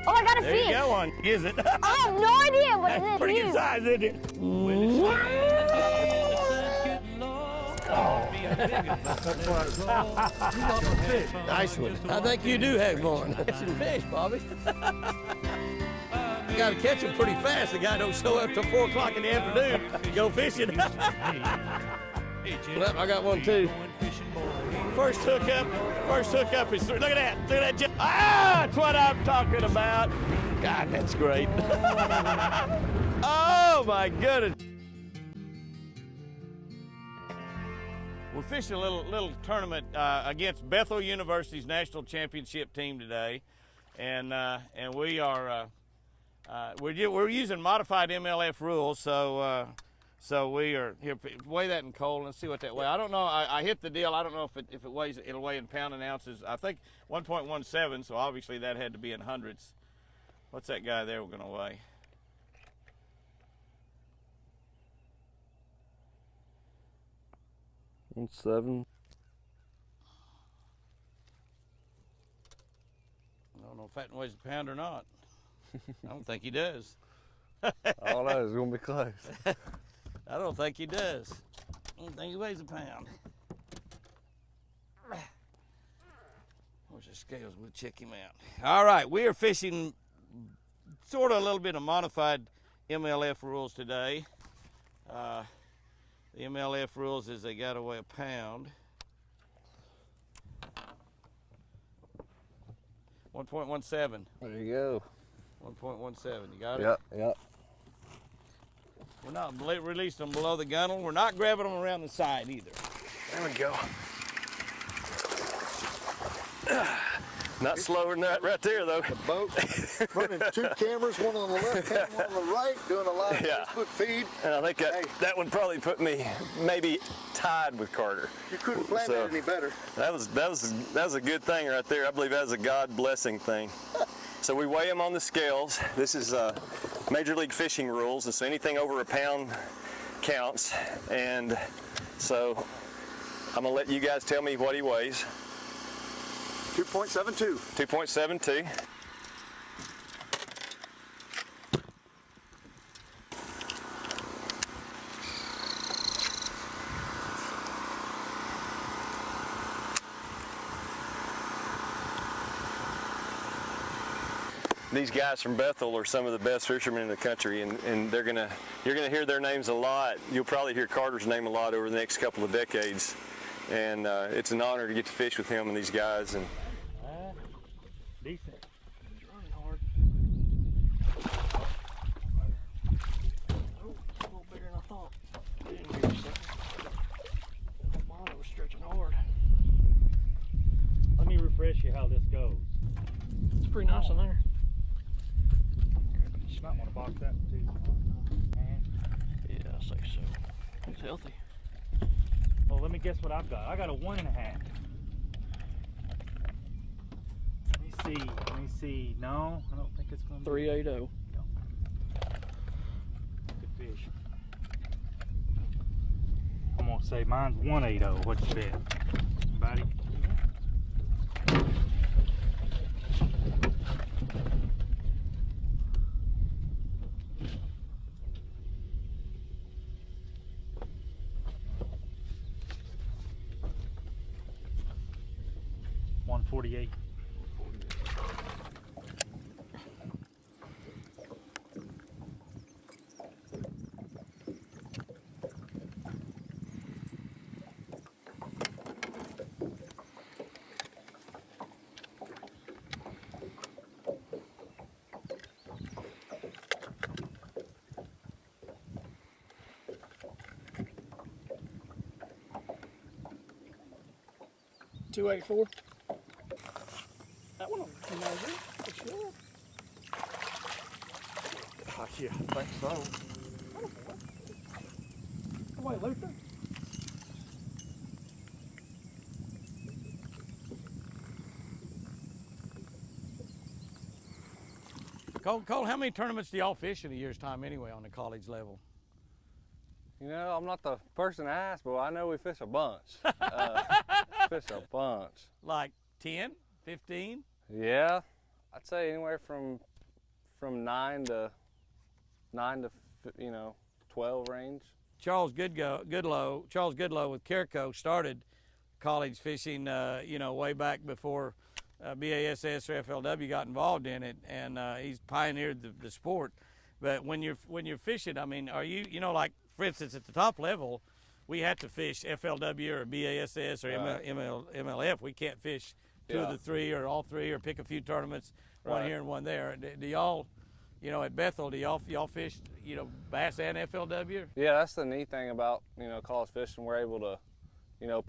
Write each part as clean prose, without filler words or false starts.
Oh, I got a There fish. you go one. Is it? I have no idea what it is. Pretty good size, isn't it? Nice one. I think you do have one. Catching fish, Bobby. You got to catch them pretty fast. The guy don't show up till 4 o'clock in the afternoon to go fishing. Well, I got one too. First hook up is through. Look at that. Look at that. Ah, that's what I'm talking about. God, that's great. Oh my goodness. We're fishing a little tournament against Bethel University's national championship team today, and we are we're using modified MLF rules, so we are here. Weigh that in coal and see what that weighs. I don't know. I hit the deal. I don't know if it weighs. It'll weigh in pound and ounces. I think 1.17. So obviously that had to be in hundredths. What's that guy there? We're going to weigh. $1.7. I don't know if that weighs a pound or not. I don't think he does. All that is going to be close. I don't think he does. I don't think he weighs a pound. Where's the scales? We'll check him out. All right, we are fishing sort of a little bit of modified MLF rules today. The MLF rules is they got to weigh a pound. 1.17. There you go. 1.17. You got it? Yep, yep. We're not releasing them below the gunnel. We're not grabbing them around the side either. There we go. Not slower than that right there, though. The boat running 2 cameras, one on the left hand, one on the right, doing a live Facebook feed. And I think that one probably put me maybe tied with Carter. You couldn't plan that any better. That was a good thing right there. I believe that was a God blessing thing. So we weigh them on the scales. This is Major League Fishing rules, and so anything over a pound counts. And so I'm gonna let you guys tell me what he weighs. 2.72. 2.72. These guys from Bethel are some of the best fishermen in the country, and you're gonna hear their names a lot. You'll probably hear Carter's name a lot over the next couple of decades, and it's an honor to get to fish with him and these guys. And decent. He's running hard. Oh, a little bigger than I thought. Oh, mine was stretching hard. Let me refresh you how this goes. It's pretty nice in there. You might want to box that too. Yeah, I say so. It's healthy. Well, let me guess what I've got. I got a 1.5. Let me see. No, I don't think it's going to be 380. No. Good fish. I'm going to say mine's 180. What you bet, buddy? $148. $284. That one will measure for sure. Yeah, I think so. Wait, Luther. Cole, how many tournaments do y'all fish in a year's time anyway on the college level? you know, I'm not the person to ask, but I know we fish a bunch. Fish a bunch. Like 10, 15? Yeah, I'd say anywhere from 9 to 12 range. Charles Goodlow with Carco started college fishing, way back before BASS or FLW got involved in it, and he's pioneered the sport. But when you're fishing, I mean, are you, like for instance at the top level, we had to fish FLW or BASS or MLF. We can't fish two of the three or all three or pick a few tournaments, one here and one there. Do y'all, at Bethel, do y'all fish, bass and FLW? Yeah, that's the neat thing about, college fishing. We're able to,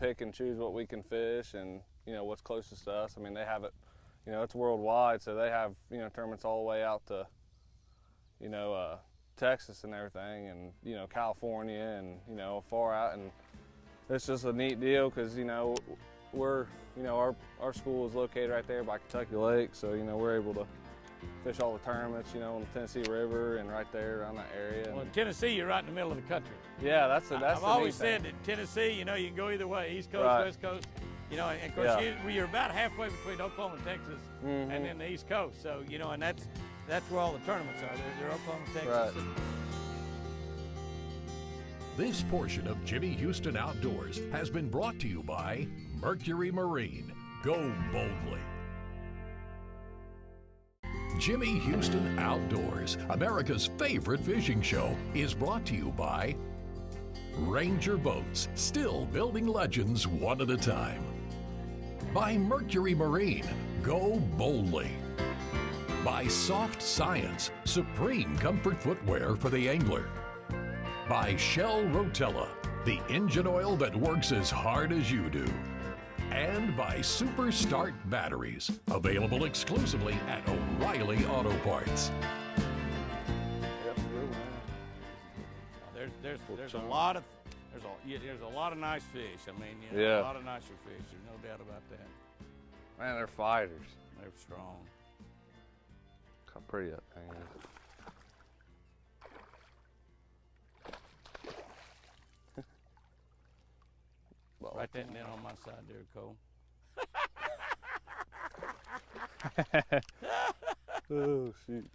pick and choose what we can fish and, what's closest to us. I mean, they have it, it's worldwide, so they have, tournaments all the way out to, Texas and everything, and, California and, far out. And it's just a neat deal because, we're, our school is located right there by Kentucky Lake, so, we're able to fish all the tournaments, on the Tennessee River and right there around that area. Well, in Tennessee, you're right in the middle of the country. Yeah, that's I've always said that Tennessee, you can go either way, East Coast, West Coast. And of course, you're about halfway between Oklahoma and Texas and then the East Coast. So, and that's where all the tournaments are. They're Oklahoma, Texas. Right. This portion of Jimmy Houston Outdoors has been brought to you by Mercury Marine. Go boldly. Jimmy Houston Outdoors, America's favorite fishing show, is brought to you by Ranger Boats, still building legends one at a time. By Mercury Marine, go boldly. By Soft Science, supreme comfort footwear for the angler. By shellrotella, the engine oil that works as hard as you do. And by Super Start batteries, available exclusively at O'Reilly Auto Parts. There's a lot of nice fish. I mean, a lot of nicer fish. There's no doubt about that. Man, they're fighters. They're strong. Look how pretty that thing is. Write that down on my side there, Cole. Oh, shoot.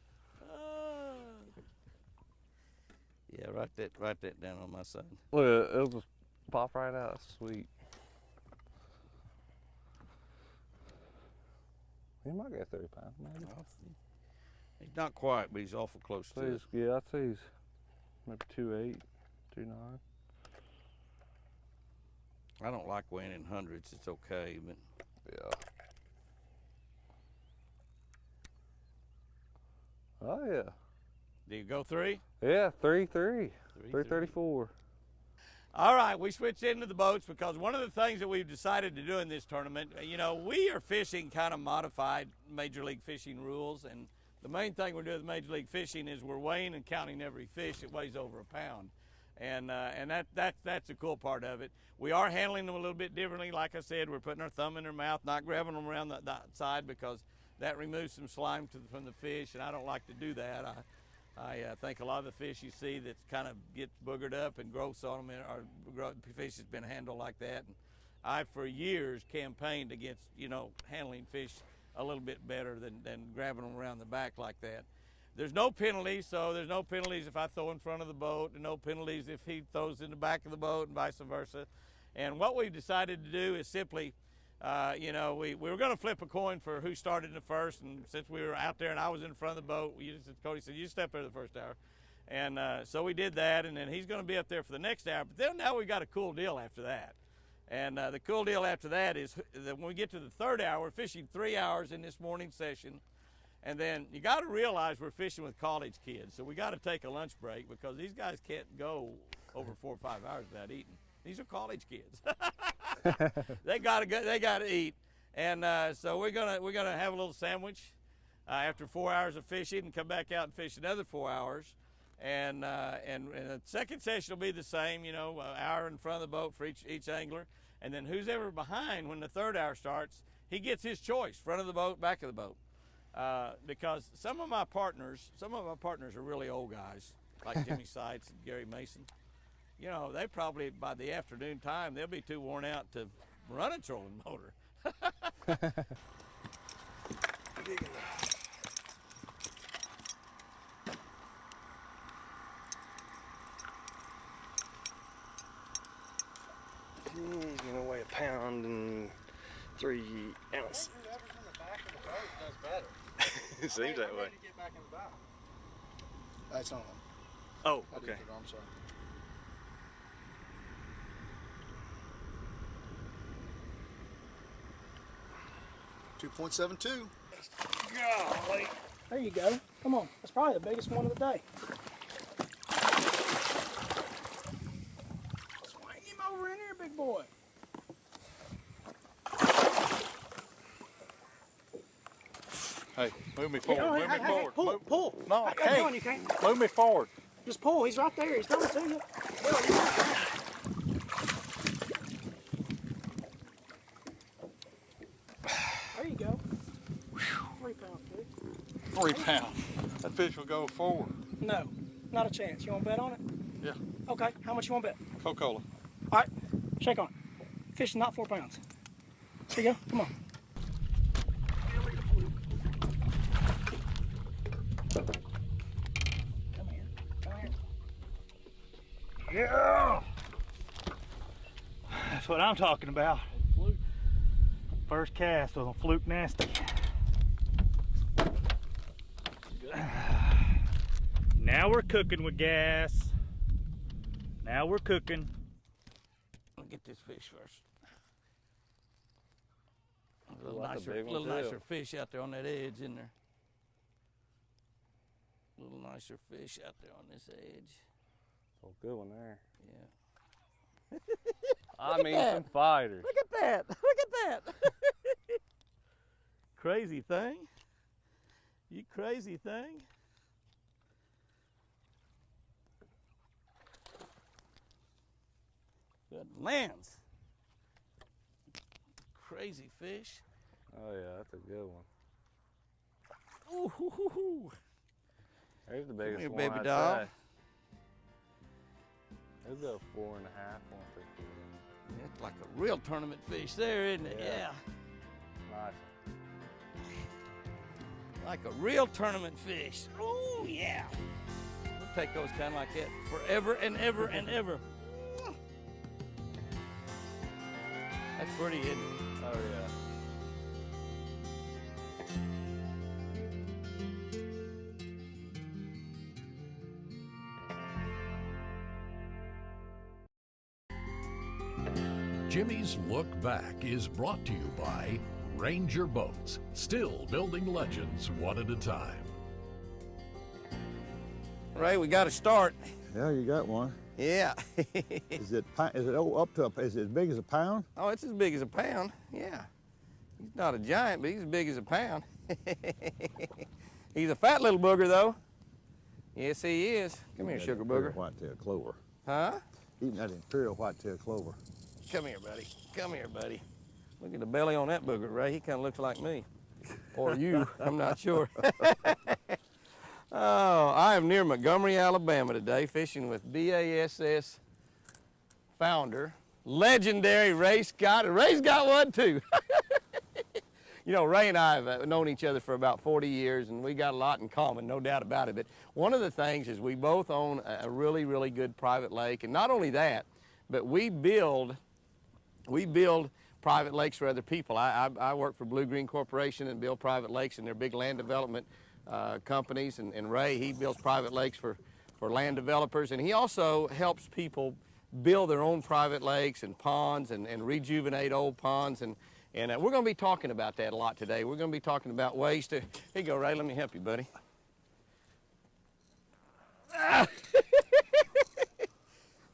Yeah, write that down on my side. Look, it'll just pop right out. That's sweet. He might get 30 pounds, maybe. He's not quite, but he's awful close to it. Yeah, I'd say he's maybe 2.8, 2.9. I don't like weighing in hundreds. It's okay, but yeah. Oh yeah. Do you go 3? Yeah, 334. All right, we switched into the boats because one of the things that we've decided to do in this tournament, we are fishing kind of modified Major League Fishing rules, and the main thing we're doing with Major League Fishing is we're weighing and counting every fish that weighs over a pound. And that's the cool part of it. We are handling them a little bit differently. Like I said, we're putting our thumb in their mouth, not grabbing them around the side because that removes some slime from the fish, and I don't like to do that. I think a lot of the fish you see that kind of gets boogered up and growths on them are fish that's been handled like that. And I, for years, campaigned against, handling fish a little bit better than grabbing them around the back like that. There's no penalties, so there's no penalties if I throw in front of the boat, and no penalties if he throws in the back of the boat, and vice versa. And what we've decided to do is simply, we were going to flip a coin for who started in the first, and since we were out there and I was in front of the boat, Cody said, you step there the first hour. And so we did that, and then he's going to be up there for the next hour. But then now we've got a cool deal after that. And the cool deal after that is that when we get to the third hour, we're fishing 3 hours in this morning session. And then you got to realize we're fishing with college kids, so we got to take a lunch break because these guys can't go over 4 or 5 hours without eating. These are college kids. They gotta eat, and so we're gonna have a little sandwich after 4 hours of fishing, and come back out and fish another 4 hours. And the second session will be the same, an hour in front of the boat for each angler, and then who's ever behind when the third hour starts, he gets his choice: front of the boat, back of the boat. Because some of my partners are really old guys, like Jimmy Seitz and Gary Mason. They probably, by the afternoon time, they'll be too worn out to run a trolling motor. 3 ounce. It seems that way. That's on. Oh, okay. I'm sorry. $2.72. Golly. There you go. Come on. That's probably the biggest one of the day. Swing him over in here, big boy. Hey, move me forward. Move me forward. Pull, pull. No, I can't. Come on, you can't. Move me forward. Just pull. He's right there. He's coming to you. There you go. 3 pound fish. 3 pounds. That fish will go forward. No, not a chance. You want to bet on it? Yeah. Okay. How much you want to bet? Coca-Cola. All right. Shake on it. Fish is not 4 pounds. Here you go. Come on. Come here. Come here. Yeah. That's what I'm talking about. First cast with a fluke nasty. Now we're cooking with gas. Now we're cooking. I'll get this fish first. A That's a little big one, nicer too. fish out there on that edge, isn't there? A little nicer fish out there on this edge. Oh, good one there. Yeah. I mean, some fighters. Look at that! Look at that! Crazy thing. You crazy thing. Good lands. Crazy fish. Oh yeah, that's a good one. Ooh, hoo, hoo, hoo. There's the biggest here, one, baby I'd doll. say. It'll go 4.5, 150. It's like a real tournament fish there, isn't it? Yeah. Yeah. Nice. Like a real tournament fish. Oh, yeah. We'll take those kind of like that forever and ever and ever. That's pretty, isn't it? Oh yeah. Jimmy's Look Back is brought to you by Ranger Boats, still building legends one at a time. Ray, we got to start. Yeah, you got one. Yeah. Is it up to is it as big as a pound? Oh, it's as big as a pound. Yeah. He's not a giant, but he's as big as a pound. He's a fat little booger, though. Yes, he is. Come here, sugar booger. Whitetail clover. Huh? Eating that imperial whitetail clover. Come here, buddy. Come here, buddy. Look at the belly on that booger, Ray. He kind of looks like me. Or you. I'm not sure. Oh, I am near Montgomery, Alabama today, fishing with BASS founder, legendary Ray Scott. Ray's got one, too. You know, Ray and I have known each other for about 40 years, and we got a lot in common, no doubt about it. But one of the things is we both own a really, really good private lake. And not only that, but we build private lakes for other people. I work for Blue Green Corporation and build private lakes, and they're big land development companies. And Ray, he builds private lakes for land developers. And he also helps people build their own private lakes and ponds and rejuvenate old ponds. And we're going to be talking about that a lot today. We're going to be talking about ways to... Here you go, Ray. Let me help you, buddy.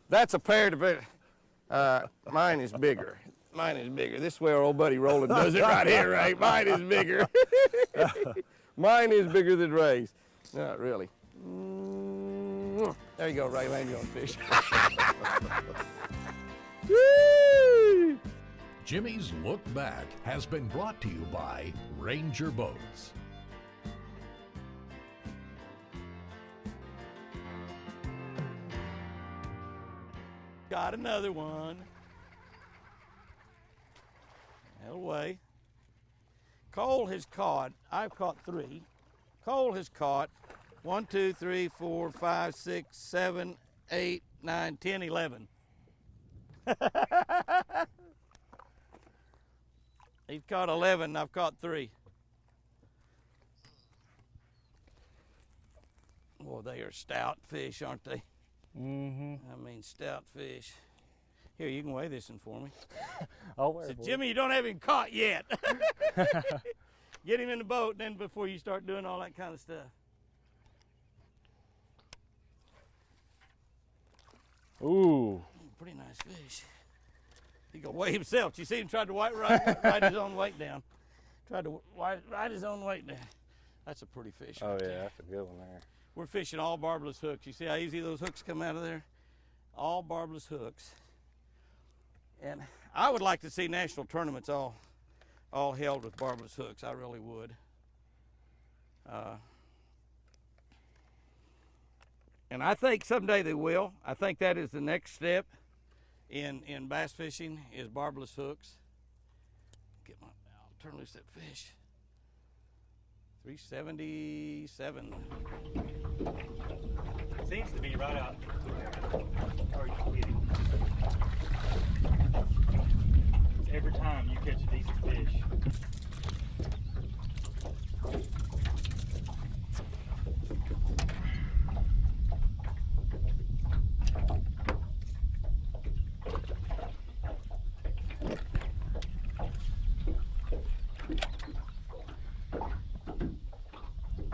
That's a pair to... mine is bigger. Mine is bigger. This is where our old buddy Roland does it right here, Ray. Mine is bigger. Mine is bigger than Ray's. Not really. There you go, Ray. Land you on fish. Woo! Jimmy's Look Back has been brought to you by Ranger Boats. Got another one. Hell away. Cole has caught, I've caught 3. Cole has caught 1, 2, 3, 4, 5, 6, 7, 8, 9, 10, 11. He's caught 11 and I've caught 3. Well, they are stout fish, aren't they? Mm-hmm. I mean, stout fish. Here, you can weigh this one for me. I'll weigh So, it for Jimmy, you don't have him caught yet. Get him in the boat, then before you start doing all that kind of stuff. Ooh. Pretty nice fish. He can weigh himself. You see him tried to write his own weight down. Tried to write his own weight down. That's a pretty fish. Oh right yeah, there. that's a good one there. We're fishing all barbless hooks. You see how easy those hooks come out of there? All barbless hooks. And I would like to see national tournaments all held with barbless hooks. I really would. And I think someday they will. I think that is the next step in bass fishing is barbless hooks. I'll turn loose that fish. 377. Seems to be right out. Or you kidding? Every time you catch a decent fish.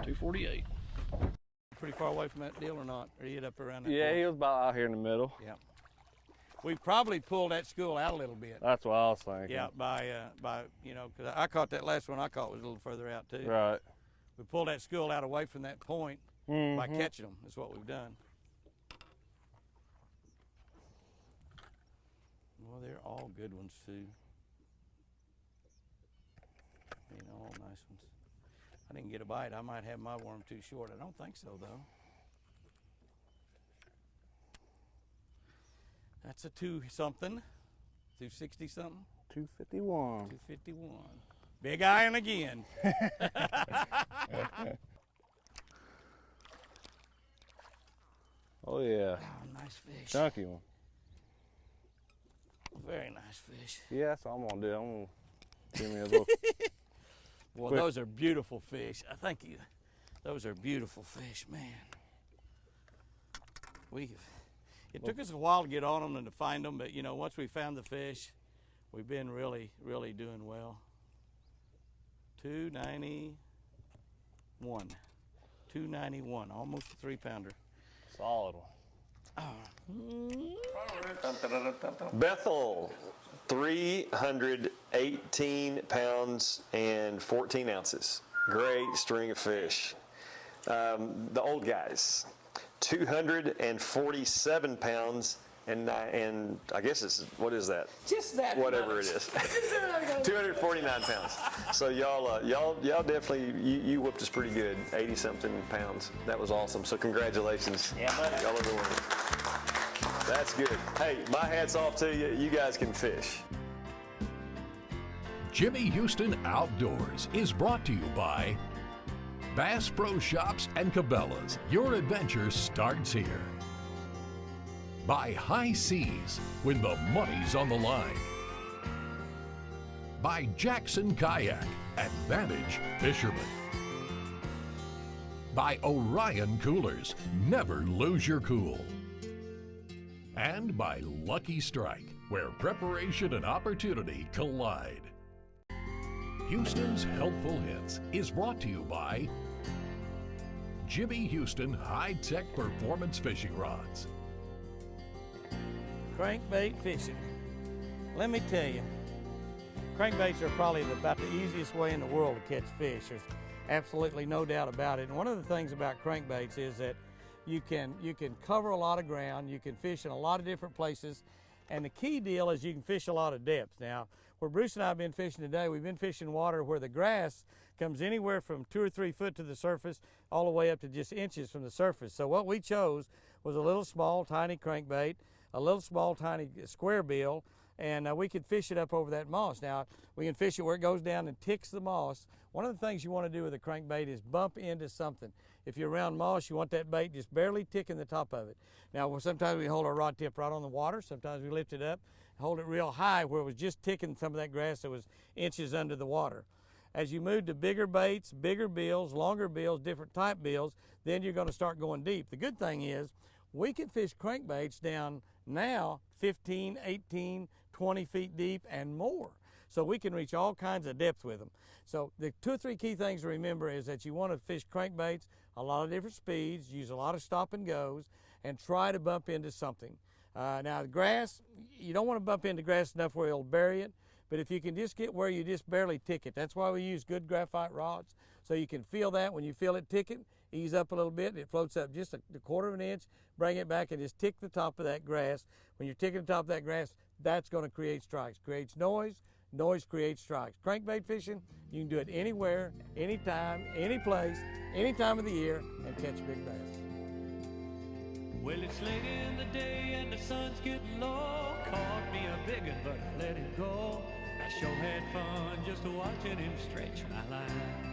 $248. Pretty far away from that deal or not? Or you hit up around that Yeah, point? he was about out here in the middle. Yeah. We probably pulled that school out a little bit. That's what I was thinking. Yeah, by you know, because I caught that last one I caught was a little further out too. Right. We pulled that school out away from that point by catching them. That's what we've done. Well, they're all good ones too. You know, all nice ones. I didn't get a bite. I might have my worm too short. I don't think so though. That's a 2-something, 260 something. 251. 251. Big iron again. Oh yeah. Oh, nice fish. Chunky one. Very nice fish. Yeah, that's what I'm gonna do. I'm gonna give me a little. Well, quick. those are beautiful fish. I think those are beautiful fish, man. It took us a while to get on them and to find them, but you know, once we found the fish, we've been really, really doing well. 291, 291, almost a 3-pounder. Solid one. Bethel, 318 pounds and 14 ounces. Great string of fish. The old guys, 247 pounds and I guess it's, what is that? Just that. Whatever it is. 249 pounds. So y'all definitely, you whooped us pretty good, 80-something pounds. That was awesome. So congratulations. Yeah, buddy. Y'all are the winners. That's good. Hey, my hat's off to you. You guys can fish. Jimmy Houston Outdoors is brought to you by Bass Pro Shops and Cabelas. Your adventure starts here. By High Seas, when the money's on the line. By Jackson Kayak, Advantage Fisherman. By Orion Coolers, never lose your cool. And by Lucky Strike, where preparation and opportunity collide. Houston's Helpful Hints is brought to you by Jimmy Houston High-Tech Performance Fishing Rods. Crankbait fishing. Let me tell you, crankbaits are probably about the easiest way in the world to catch fish. There's absolutely no doubt about it. And one of the things about crankbaits is that you can cover a lot of ground, you can fish in a lot of different places, and the key deal is you can fish a lot of depth. Now, where Bruce and I have been fishing today, we've been fishing water where the grass comes anywhere from 2 or 3 foot to the surface, all the way up to just inches from the surface. So what we chose was a little small, tiny crankbait, a little small, tiny square bill, and we could fish it up over that moss. Now, we can fish it where it goes down and ticks the moss. One of the things you want to do with a crankbait is bump into something. If you're around moss, you want that bait just barely ticking the top of it. Now, sometimes we hold our rod tip right on the water. Sometimes we lift it up, hold it real high where it was just ticking some of that grass that was inches under the water. As you move to bigger baits, bigger bills, longer bills, different type bills, then you're going to start going deep. The good thing is we can fish crankbaits down now 15, 18, 20 feet deep and more. So we can reach all kinds of depth with them. So the 2 or 3 key things to remember is that you want to fish crankbaits a lot of different speeds, use a lot of stop and goes, and try to bump into something. Now the grass, you don't want to bump into grass enough where it'll bury it, but if you can just get where you just barely tick it, that's why we use good graphite rods, so you can feel that. When you feel it ticking, ease up a little bit, and it floats up just a quarter of an inch, bring it back and just tick the top of that grass. When you're ticking the top of that grass, that's going to create strikes. Creates noise, noise creates strikes. Crankbait fishing, you can do it anywhere, anytime, any place, any time of the year, and catch big bass. Well, it's late in the day and the sun's getting low. Caught me a big one, but I let it go. I sure had fun just watching him stretch my line.